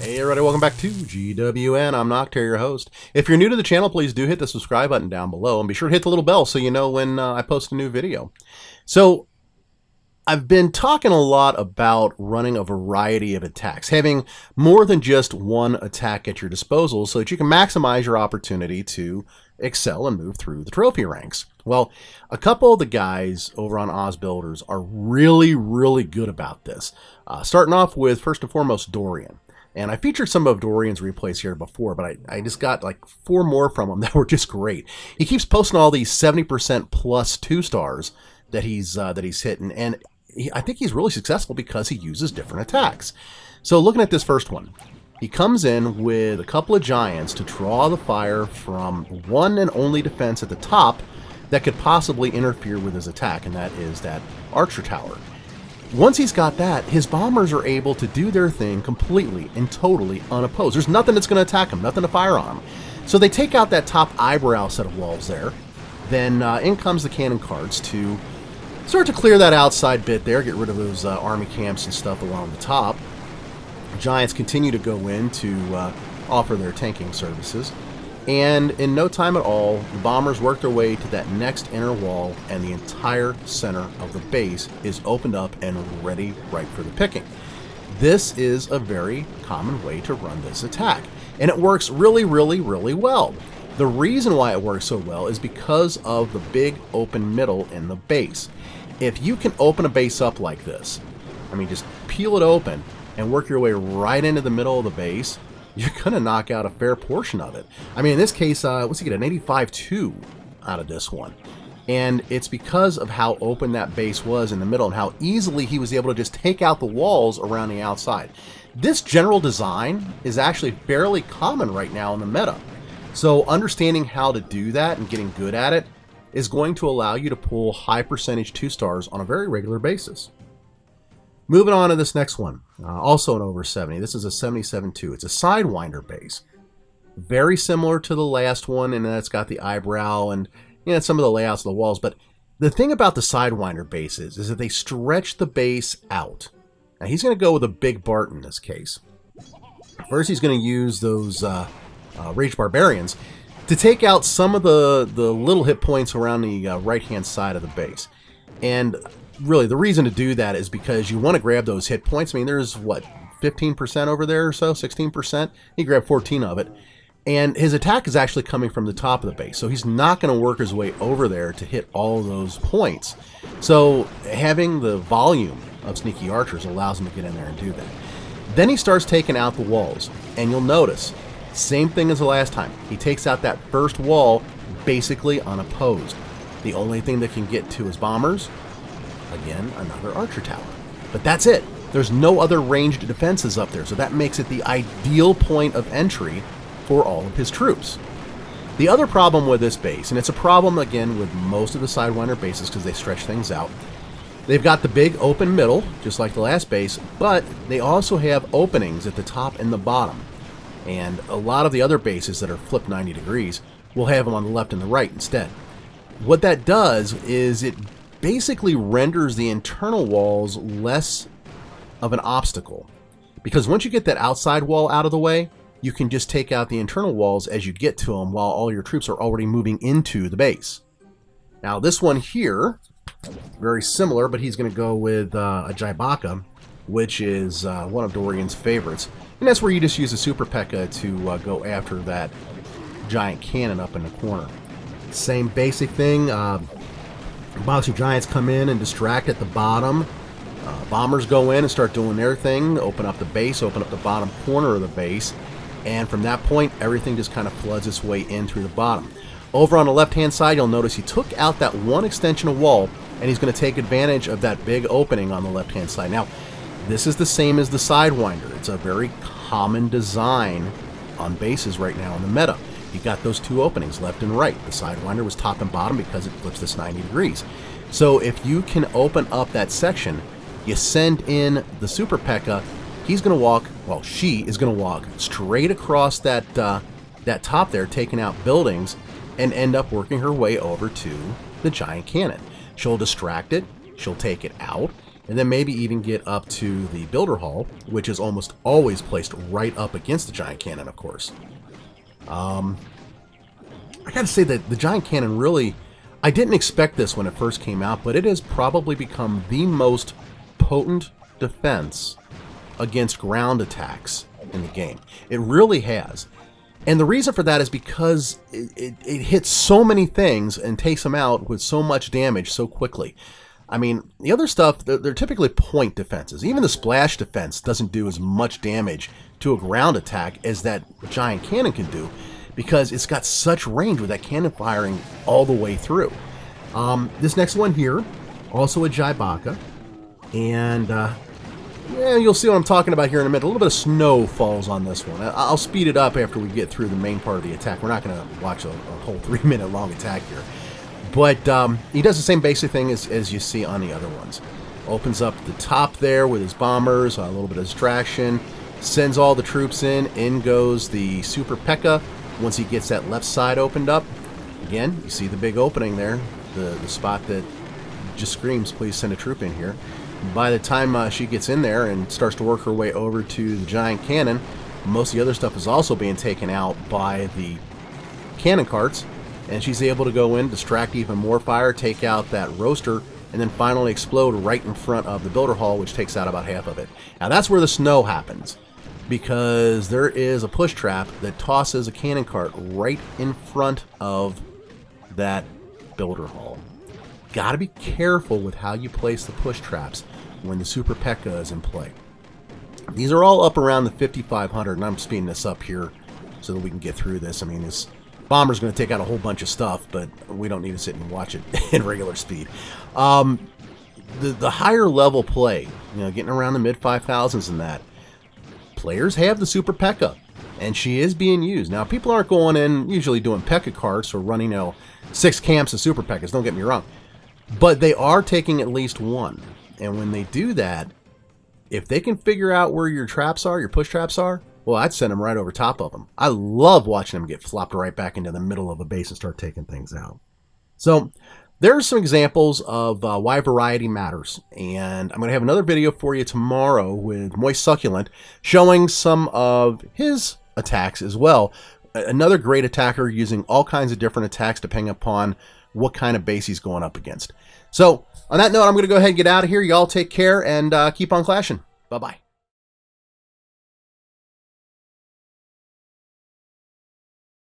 Hey everybody, welcome back to GWN. I'm Noctair, your host. If you're new to the channel, please do hit the subscribe button down below and be sure to hit the little bell so you know when I post a new video. So, I've been talking a lot about running a variety of attacks, having more than just one attack at your disposal so that you can maximize your opportunity to excel and move through the trophy ranks. Well, a couple of the guys over on OzBuilders are really good about this. Starting off with, first and foremost, Dorian. And I featured some of Dorian's replays here before, but I just got like 4 more from him that were just great. He keeps posting all these 70% plus 2 stars that he's hitting, and I think he's really successful because he uses different attacks. So looking at this first one, he comes in with a couple of giants to draw the fire from one and only defense at the top that could possibly interfere with his attack, and that is that archer tower. Once he's got that, his bombers are able to do their thing completely and totally unopposed. There's nothing that's going to attack them, nothing to fire on them. So they take out that top eyebrow set of walls there. Then in comes the cannon carts to start to clear that outside bit there, get rid of those army camps and stuff along the top. Giants continue to go in to offer their tanking services. And in no time at all, the bombers work their way to that next inner wall, and the entire center of the base is opened up and ready right for the picking. This is a very common way to run this attack, and it works really well. The reason why it works so well is because of the big open middle in the base. If you can open a base up like this, I mean just peel it open and work your way right into the middle of the base, you're going to knock out a fair portion of it. I mean, in this case, what's he get, an 85-2 out of this one. And it's because of how open that base was in the middle and how easily he was able to just take out the walls around the outside. This general design is actually fairly common right now in the meta. So understanding how to do that and getting good at it is going to allow you to pull high percentage 2 stars on a very regular basis. Moving on to this next one, also an over 70. This is a 77-2. It's a Sidewinder base. Very similar to the last one, and it's got the eyebrow and some of the layouts of the walls. But the thing about the Sidewinder bases is that they stretch the base out. Now he's going to go with a big Bart in this case. First he's going to use those Rage Barbarians to take out some of the little hit points around the right-hand side of the base. And really, the reason to do that is because you want to grab those hit points. I mean, there's, what, 15% over there or so? 16%? He grabbed 14 of it. And his attack is actually coming from the top of the base. So he's not going to work his way over there to hit all of those points. So having the volume of sneaky archers allows him to get in there and do that. Then he starts taking out the walls. And you'll notice, same thing as the last time. He takes out that first wall basically unopposed. The only thing that can get to his bombers, again, another archer tower. But that's it. There's no other ranged defenses up there, so that makes it the ideal point of entry for all of his troops. The other problem with this base, and it's a problem again with most of the Sidewinder bases because they stretch things out, they've got the big open middle, just like the last base, but they also have openings at the top and the bottom. And a lot of the other bases that are flipped 90 degrees will have them on the left and the right instead. What that does is it basically renders the internal walls less of an obstacle, because once you get that outside wall out of the way, you can just take out the internal walls as you get to them while all your troops are already moving into the base. Now this one here, very similar, but he's going to go with a Jaibaka, which is one of Dorian's favorites, and that's where you just use a Super Pekka to go after that giant cannon up in the corner. Same basic thing. Boxer Giants come in and distract at the bottom. Bombers go in and start doing their thing, open up the base, open up the bottom corner of the base, and from that point, everything just kind of floods its way in through the bottom. Over on the left-hand side, you'll notice he took out that one extension of wall, and he's going to take advantage of that big opening on the left-hand side. Now, this is the same as the Sidewinder. It's a very common design on bases right now in the meta. You've got those 2 openings, left and right. The Sidewinder was top and bottom because it flips this 90 degrees. So if you can open up that section, you send in the Super Pekka, he's going to walk, well, she is going to walk straight across that, that top there, taking out buildings, and end up working her way over to the giant cannon. She'll distract it, she'll take it out, and then maybe even get up to the builder hall, which is almost always placed right up against the giant cannon, of course. I gotta say that the giant cannon really, I didn't expect this when it first came out, but it has probably become the most potent defense against ground attacks in the game. It really has. And the reason for that is because it hits so many things and takes them out with so much damage so quickly. I mean, the other stuff, they're typically point defenses. Even the splash defense doesn't do as much damage to a ground attack as that giant cannon can do, because it's got such range with that cannon firing all the way through. This next one here, also a Jaibaka, and yeah, you'll see what I'm talking about here in a minute. A little bit of snow falls on this one. I'll speed it up after we get through the main part of the attack. We're not going to watch a whole 3-minute long attack here. But he does the same basic thing as you see on the other ones. Opens up the top there with his bombers, a little bit of distraction, sends all the troops in goes the Super Pekka once he gets that left side opened up. Again, you see the big opening there, the spot that just screams, please send a troop in here. By the time she gets in there and starts to work her way over to the giant cannon, most of the other stuff is also being taken out by the cannon carts, and she's able to go in, distract even more fire, take out that roaster, and then finally explode right in front of the builder hall, which takes out about half of it. Now that's where the snow happens, because there is a push trap that tosses a cannon cart right in front of that builder hall. Got to be careful with how you place the push traps when the Super Pekka is in play. These are all up around the 5,500, and I'm speeding this up here so that we can get through this. I mean, this bomber's going to take out a whole bunch of stuff, but we don't need to sit and watch it in regular speed. The higher level play, you know, getting around the mid-5,000s and that, players have the Super Pekka, and she is being used. Now, people aren't going in usually doing Pekka carts or running, you know, 6 camps of Super Pekkas, don't get me wrong. But they are taking at least one. And when they do that, if they can figure out where your traps are, your push traps are, well, I'd send them right over top of them. I love watching them get flopped right back into the middle of a base and start taking things out. So there are some examples of why variety matters. And I'm going to have another video for you tomorrow with Moist Succulent showing some of his attacks as well. Another great attacker using all kinds of different attacks depending upon what kind of base he's going up against. So on that note, I'm going to go ahead and get out of here. Y'all take care and keep on clashing. Bye-bye.